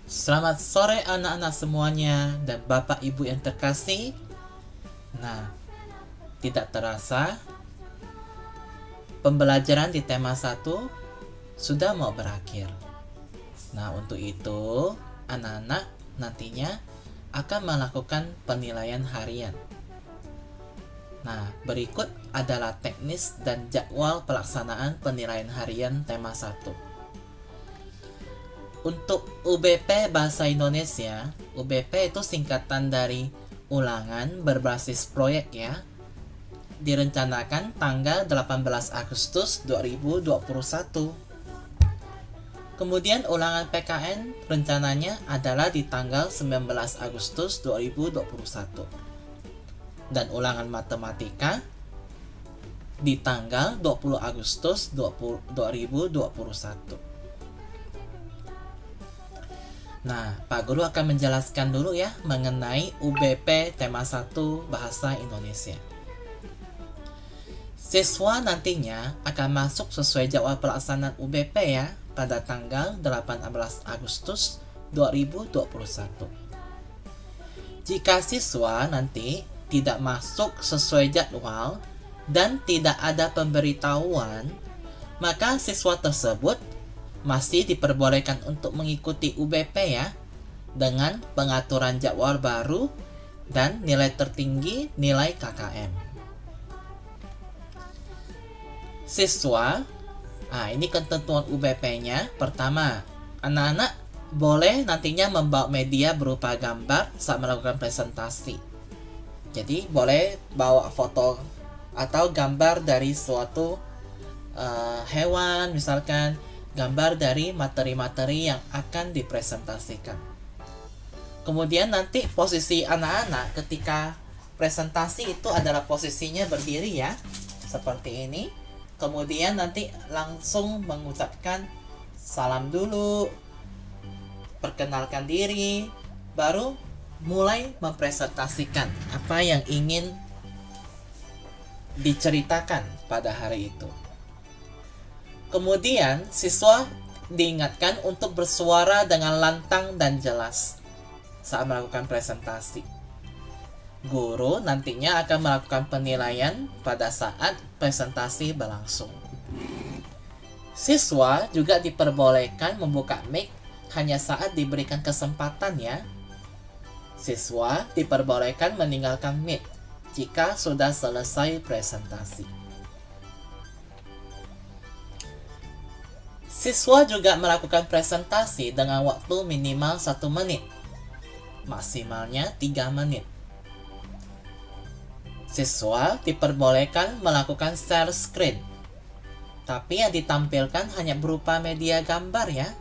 Selamat sore anak-anak semuanya dan bapak ibu yang terkasih. Nah, tidak terasa pembelajaran di tema 1 sudah mau berakhir. Nah, untuk itu anak-anak nantinya akan melakukan penilaian harian. Nah, berikut adalah teknis dan jadwal pelaksanaan penilaian harian tema 1. Untuk UBP Bahasa Indonesia, UBP itu singkatan dari ulangan berbasis proyek ya. Direncanakan tanggal 18 Agustus 2021. Kemudian ulangan PKN rencananya adalah di tanggal 19 Agustus 2021. Dan ulangan matematika di tanggal 20 Agustus 2021. Nah, Pak Guru akan menjelaskan dulu ya mengenai UBP tema 1 Bahasa Indonesia. Siswa nantinya akan masuk sesuai jadwal pelaksanaan UBP ya pada tanggal 18 Agustus 2021. Jika siswa nanti tidak masuk sesuai jadwal dan tidak ada pemberitahuan, maka siswa tersebut masih diperbolehkan untuk mengikuti UBP ya, dengan pengaturan jadwal baru dan nilai tertinggi nilai KKM. Siswa, ini ketentuan UBP-nya. Pertama, anak-anak boleh nantinya membawa media berupa gambar saat melakukan presentasi. Jadi boleh bawa foto atau gambar dari suatu hewan, misalkan gambar dari materi-materi yang akan dipresentasikan. Kemudian nanti posisi anak-anak ketika presentasi itu adalah posisinya berdiri ya, seperti ini. Kemudian nanti langsung mengucapkan salam dulu, perkenalkan diri, baru mulai mempresentasikan apa yang ingin diceritakan pada hari itu. Kemudian, siswa diingatkan untuk bersuara dengan lantang dan jelas saat melakukan presentasi. Guru nantinya akan melakukan penilaian pada saat presentasi berlangsung. Siswa juga diperbolehkan membuka mic hanya saat diberikan kesempatan ya. Siswa diperbolehkan meninggalkan mic jika sudah selesai presentasi. Siswa juga melakukan presentasi dengan waktu minimal 1 menit, maksimalnya 3 menit. Siswa diperbolehkan melakukan share screen, tapi yang ditampilkan hanya berupa media gambar ya.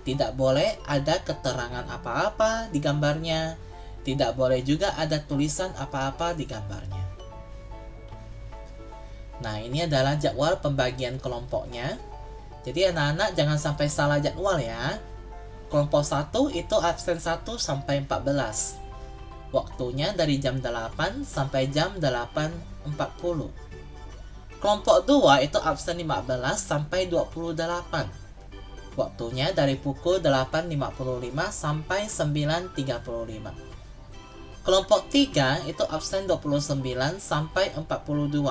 Tidak boleh ada keterangan apa-apa di gambarnya, tidak boleh juga ada tulisan apa-apa di gambarnya. Nah, ini adalah jadwal pembagian kelompoknya. Jadi anak-anak jangan sampai salah jadwal ya. Kelompok 1 itu absen 1 sampai 14. Waktunya dari jam 8 sampai jam 8.40. Kelompok 2 itu absen 15 sampai 28. Waktunya dari pukul 8.55 sampai 9.35. Kelompok 3 itu absen 29 sampai 42.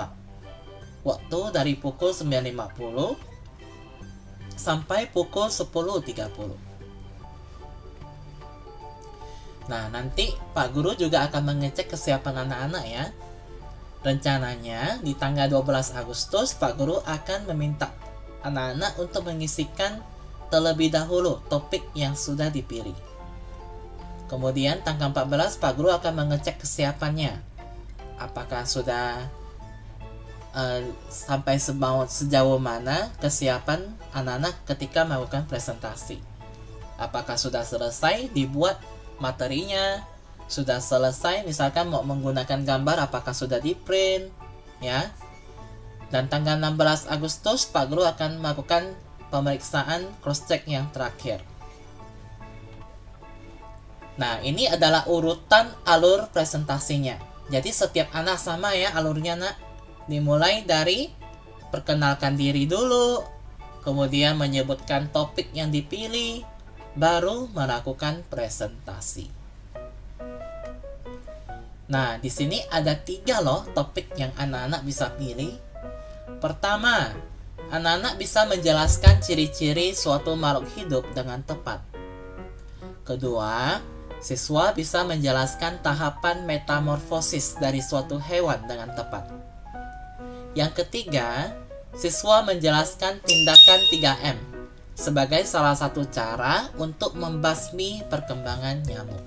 Waktu dari pukul 9.50 sampai pukul 10.30. Nah, nanti Pak Guru juga akan mengecek kesiapan anak-anak ya. Rencananya di tanggal 12 Agustus Pak Guru akan meminta anak-anak untuk mengisikan terlebih dahulu topik yang sudah dipilih. Kemudian tanggal 14 Pak Guru akan mengecek kesiapannya. Apakah sudah sampai sejauh mana kesiapan anak-anak ketika melakukan presentasi. Apakah sudah selesai dibuat materinya, sudah selesai misalkan mau menggunakan gambar, apakah sudah di print ya. Dan tanggal 16 Agustus Pak Guru akan melakukan pemeriksaan cross check yang terakhir. Nah, ini adalah urutan alur presentasinya. Jadi setiap anak sama ya alurnya nak. Dimulai dari perkenalkan diri dulu, kemudian menyebutkan topik yang dipilih, baru melakukan presentasi. Nah, di sini ada 3 loh topik yang anak-anak bisa pilih. Pertama, anak-anak bisa menjelaskan ciri-ciri suatu makhluk hidup dengan tepat. Kedua, siswa bisa menjelaskan tahapan metamorfosis dari suatu hewan dengan tepat. Yang ketiga, siswa menjelaskan tindakan 3M sebagai salah satu cara untuk membasmi perkembangan nyamuk.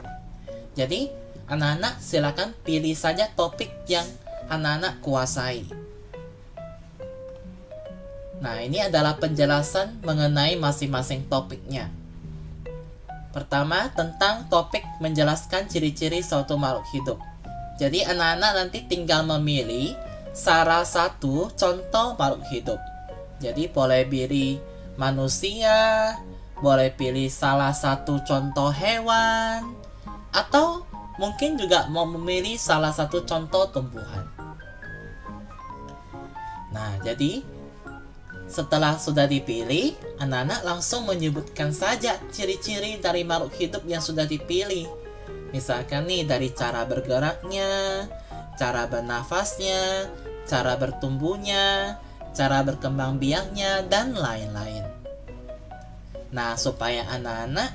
Jadi, anak-anak silakan pilih saja topik yang anak-anak kuasai. Nah, ini adalah penjelasan mengenai masing-masing topiknya. Pertama, tentang topik menjelaskan ciri-ciri suatu makhluk hidup. Jadi, anak-anak nanti tinggal memilih salah satu contoh makhluk hidup. Jadi, boleh pilih manusia, boleh pilih salah satu contoh hewan, atau mungkin juga mau memilih salah satu contoh tumbuhan. Nah, jadi setelah sudah dipilih, anak-anak langsung menyebutkan saja ciri-ciri dari makhluk hidup yang sudah dipilih. Misalkan nih dari cara bergeraknya, cara bernafasnya, cara bertumbuhnya, cara berkembang biaknya, dan lain-lain. Nah, supaya anak-anak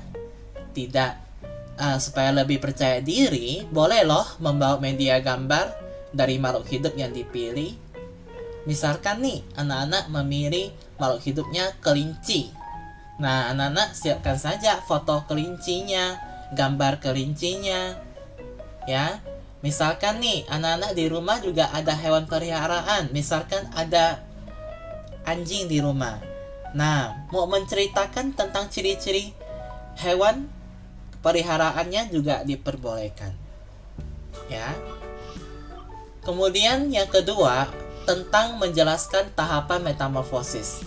supaya lebih percaya diri, boleh loh membawa media gambar dari makhluk hidup yang dipilih. Misalkan nih, anak-anak memilih makhluk hidupnya kelinci. Nah, anak-anak siapkan saja foto kelincinya, gambar kelincinya. Ya, misalkan nih, anak-anak di rumah juga ada hewan peliharaan. Misalkan ada anjing di rumah. Nah, mau menceritakan tentang ciri-ciri hewan peliharaannya juga diperbolehkan. Ya. Kemudian yang kedua, tentang menjelaskan tahapan metamorfosis.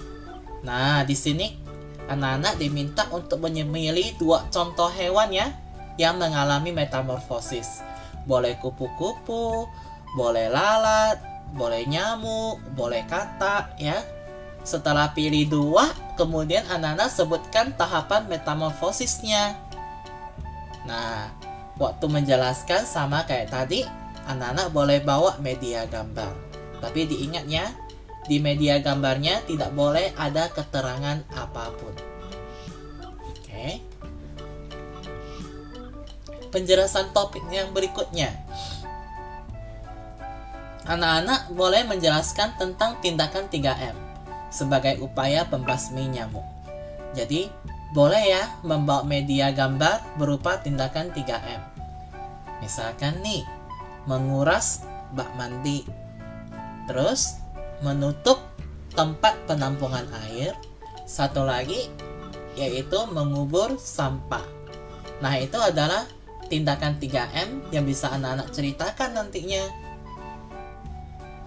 Nah, di sini anak-anak diminta untuk memilih 2 contoh hewan ya yang mengalami metamorfosis. Boleh kupu-kupu, boleh lalat, boleh nyamuk, boleh katak ya. Setelah pilih 2, kemudian anak-anak sebutkan tahapan metamorfosisnya. Nah, waktu menjelaskan sama kayak tadi, anak-anak boleh bawa media gambar. Tapi diingat ya, di media gambarnya tidak boleh ada keterangan apapun. Oke. Penjelasan topik yang berikutnya. Anak-anak boleh menjelaskan tentang tindakan 3M sebagai upaya pembasmi nyamuk. Jadi, boleh ya membawa media gambar berupa tindakan 3M. Misalkan nih, menguras bak mandi, terus menutup tempat penampungan air, satu lagi yaitu mengubur sampah. Nah, itu adalah tindakan 3M yang bisa anak-anak ceritakan nantinya.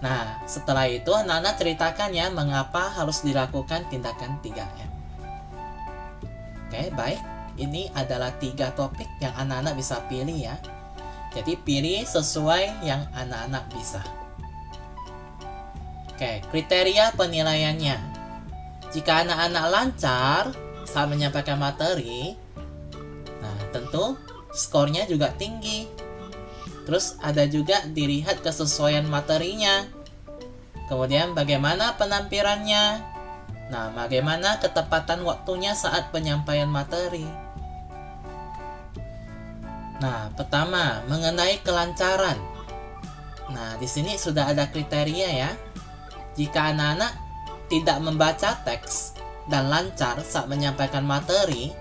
Nah, setelah itu anak-anak ceritakan ya mengapa harus dilakukan tindakan 3M. Oke, baik. Ini adalah 3 topik yang anak-anak bisa pilih ya. Jadi pilih sesuai yang anak-anak bisa. Oke, kriteria penilaiannya. Jika anak-anak lancar saat menyampaikan materi, nah tentu skornya juga tinggi. Terus ada juga dilihat kesesuaian materinya. Kemudian bagaimana penampilannya. Nah, bagaimana ketepatan waktunya saat penyampaian materi. Nah, pertama, mengenai kelancaran. Nah, di sini sudah ada kriteria ya. Jika anak-anak tidak membaca teks dan lancar saat menyampaikan materi,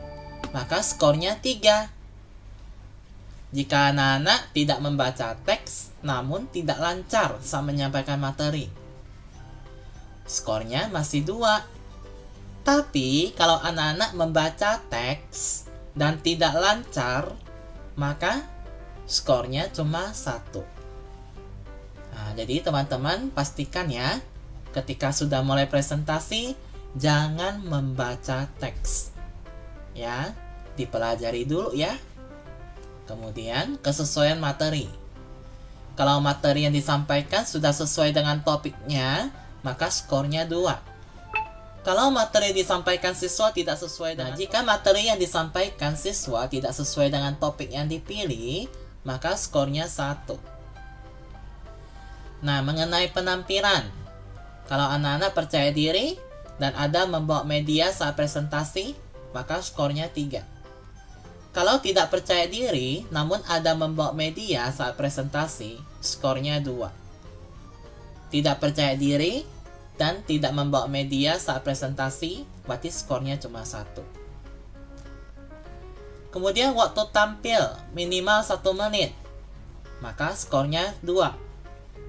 maka skornya 3. Jika anak-anak tidak membaca teks namun tidak lancar saat menyampaikan materi, skornya masih 2. Tapi kalau anak-anak membaca teks dan tidak lancar, maka skornya cuma 1. Nah, jadi teman-teman pastikan ya, ketika sudah mulai presentasi, jangan membaca teks. Ya, dipelajari dulu ya. Kemudian, kesesuaian materi. Kalau materi yang disampaikan sudah sesuai dengan topiknya, maka skornya 2. Kalau materi disampaikan siswa tidak sesuai dengan jika materi yang disampaikan siswa tidak sesuai dengan topik yang dipilih, maka skornya 1. Nah, mengenai penampilan, kalau anak-anak percaya diri dan ada membawa media saat presentasi, maka skornya 3. Kalau tidak percaya diri, namun ada membawa media saat presentasi, skornya 2. Tidak percaya diri dan tidak membawa media saat presentasi, berarti skornya cuma 1. Kemudian waktu tampil minimal 1 menit, maka skornya 2.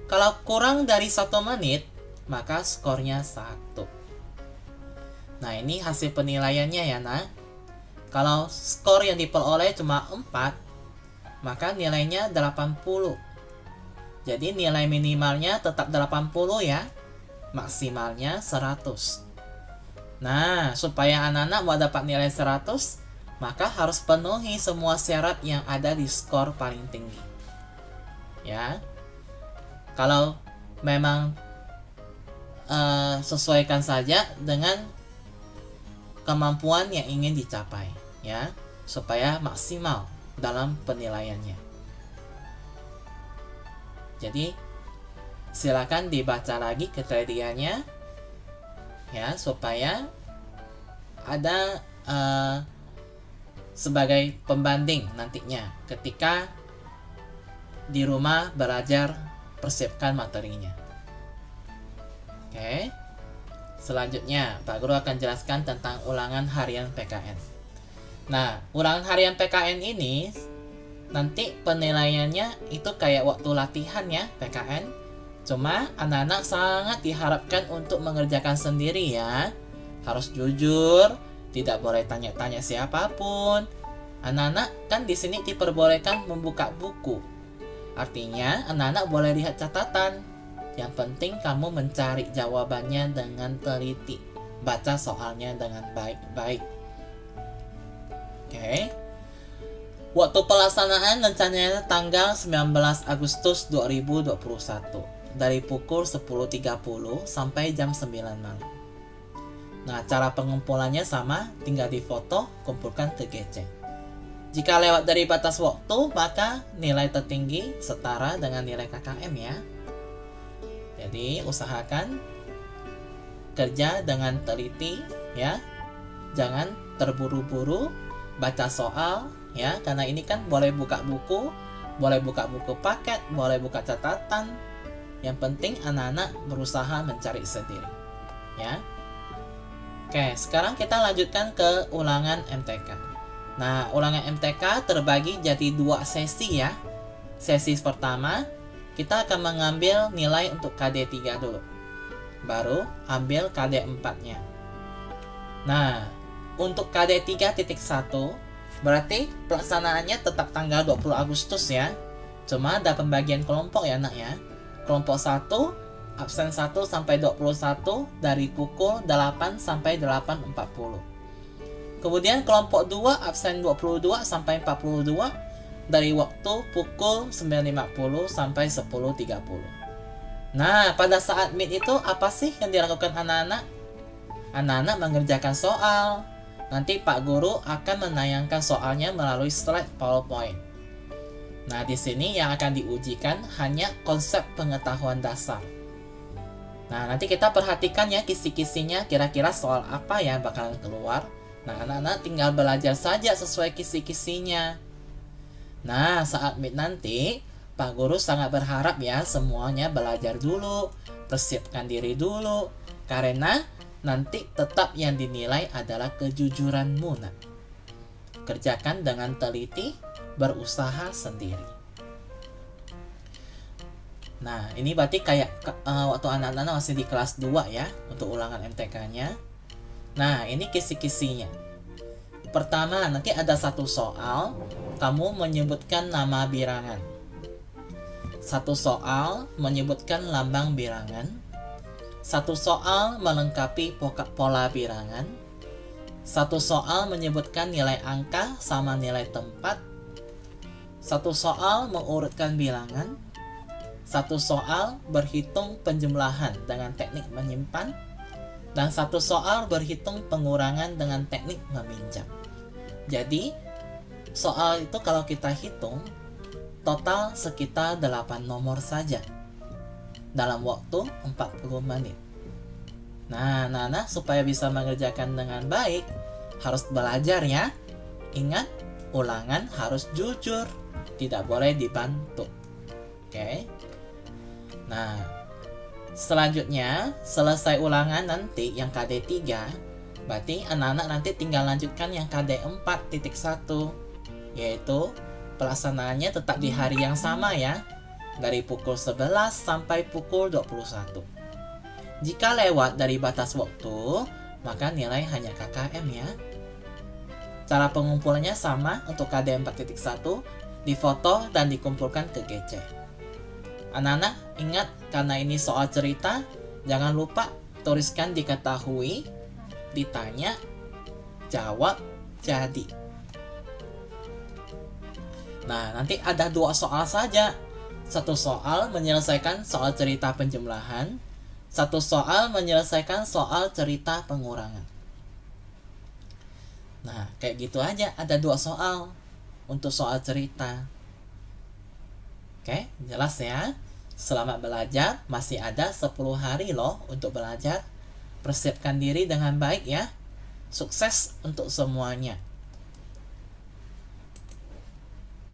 Kalau kurang dari 1 menit, maka skornya 1. Nah, ini hasil penilaiannya ya, nak. Kalau skor yang diperoleh cuma 4, maka nilainya 80. Jadi nilai minimalnya tetap 80 ya. Maksimalnya 100. Nah, supaya anak-anak mau dapat nilai 100, maka harus penuhi semua syarat yang ada di skor paling tinggi. Ya. Kalau memang sesuaikan saja dengan kemampuan yang ingin dicapai, ya, supaya maksimal dalam penilaiannya. Jadi silakan dibaca lagi kriterianya, ya, supaya ada sebagai pembanding nantinya ketika di rumah belajar, persiapkan materinya. Oke. Selanjutnya, Pak Guru akan jelaskan tentang ulangan harian PKN. Nah, ulangan harian PKN ini nanti penilaiannya itu kayak waktu latihan ya, PKN. Cuma anak-anak sangat diharapkan untuk mengerjakan sendiri ya. Harus jujur, tidak boleh tanya-tanya siapapun. Anak-anak kan di sini diperbolehkan membuka buku. Artinya, anak-anak boleh lihat catatan. Yang penting kamu mencari jawabannya dengan teliti. Baca soalnya dengan baik-baik. Oke. Waktu pelaksanaan rencananya tanggal 19 Agustus 2021. Dari pukul 10.30 sampai jam 9 malam. Nah, cara pengumpulannya sama, tinggal difoto, kumpulkan ke GC. Jika lewat dari batas waktu, maka nilai tertinggi setara dengan nilai KKM ya. Jadi, usahakan kerja dengan teliti ya. Jangan terburu-buru baca soal ya, karena ini kan boleh buka buku paket, boleh buka catatan. Yang penting anak-anak berusaha mencari sendiri, ya. Oke, sekarang kita lanjutkan ke ulangan MTK. Nah, ulangan MTK terbagi jadi 2 sesi ya. Sesi pertama, kita akan mengambil nilai untuk KD3 dulu. Baru ambil KD4-nya. Nah, untuk KD3.1, berarti pelaksanaannya tetap tanggal 20 Agustus ya. Cuma ada pembagian kelompok ya, nak ya. Kelompok 1, absen 1 sampai 21 dari pukul 8 sampai 8.40. Kemudian kelompok 2, absen 22 sampai 42 dari waktu pukul 9.50 sampai 10.30. Nah, pada saat meet itu apa sih yang dilakukan anak-anak? Anak-anak mengerjakan soal. Nanti Pak Guru akan menayangkan soalnya melalui slide PowerPoint. Nah, di sini yang akan diujikan hanya konsep pengetahuan dasar. Nah, nanti kita perhatikan ya kisi-kisinya, kira-kira soal apa yang bakalan keluar. Nah, anak-anak tinggal belajar saja sesuai kisi-kisinya. Nah, saat meet nanti, Pak Guru sangat berharap ya semuanya belajar dulu, persiapkan diri dulu, karena nanti tetap yang dinilai adalah kejujuranmu, nak. Kerjakan dengan teliti, berusaha sendiri. Nah, ini berarti kayak waktu anak-anak masih di kelas 2 ya, untuk ulangan MTK-nya. Nah, ini kisi-kisinya. Pertama, nanti ada satu soal, kamu menyebutkan nama bilangan. Satu soal menyebutkan lambang bilangan. Satu soal melengkapi pola bilangan. Satu soal menyebutkan nilai angka sama nilai tempat. Satu soal mengurutkan bilangan. Satu soal berhitung penjumlahan dengan teknik menyimpan. Dan satu soal berhitung pengurangan dengan teknik meminjam. Jadi, soal itu kalau kita hitung, total sekitar 8 nomor saja dalam waktu 40 menit. Nah, supaya bisa mengerjakan dengan baik, harus belajar ya. Ingat, ulangan harus jujur, tidak boleh dibantu. Oke. Nah, selanjutnya, selesai ulangan nanti yang KD 3, berarti anak-anak nanti tinggal lanjutkan yang KD 4.1, yaitu pelaksanaannya tetap di hari yang sama ya, dari pukul 11 sampai pukul 21. Jika lewat dari batas waktu, maka nilai hanya KKM ya. Cara pengumpulannya sama untuk KD 4.1, difoto dan dikumpulkan ke GC. Anak-anak ingat, karena ini soal cerita, jangan lupa tuliskan diketahui, ditanya, jawab, jadi. Nah, nanti ada 2 soal saja. Satu soal menyelesaikan soal cerita penjumlahan, satu soal menyelesaikan soal cerita pengurangan. Nah, kayak gitu aja, ada 2 soal untuk soal cerita. Oke, jelas ya? Selamat belajar, masih ada 10 hari loh untuk belajar. Persiapkan diri dengan baik ya. Sukses untuk semuanya.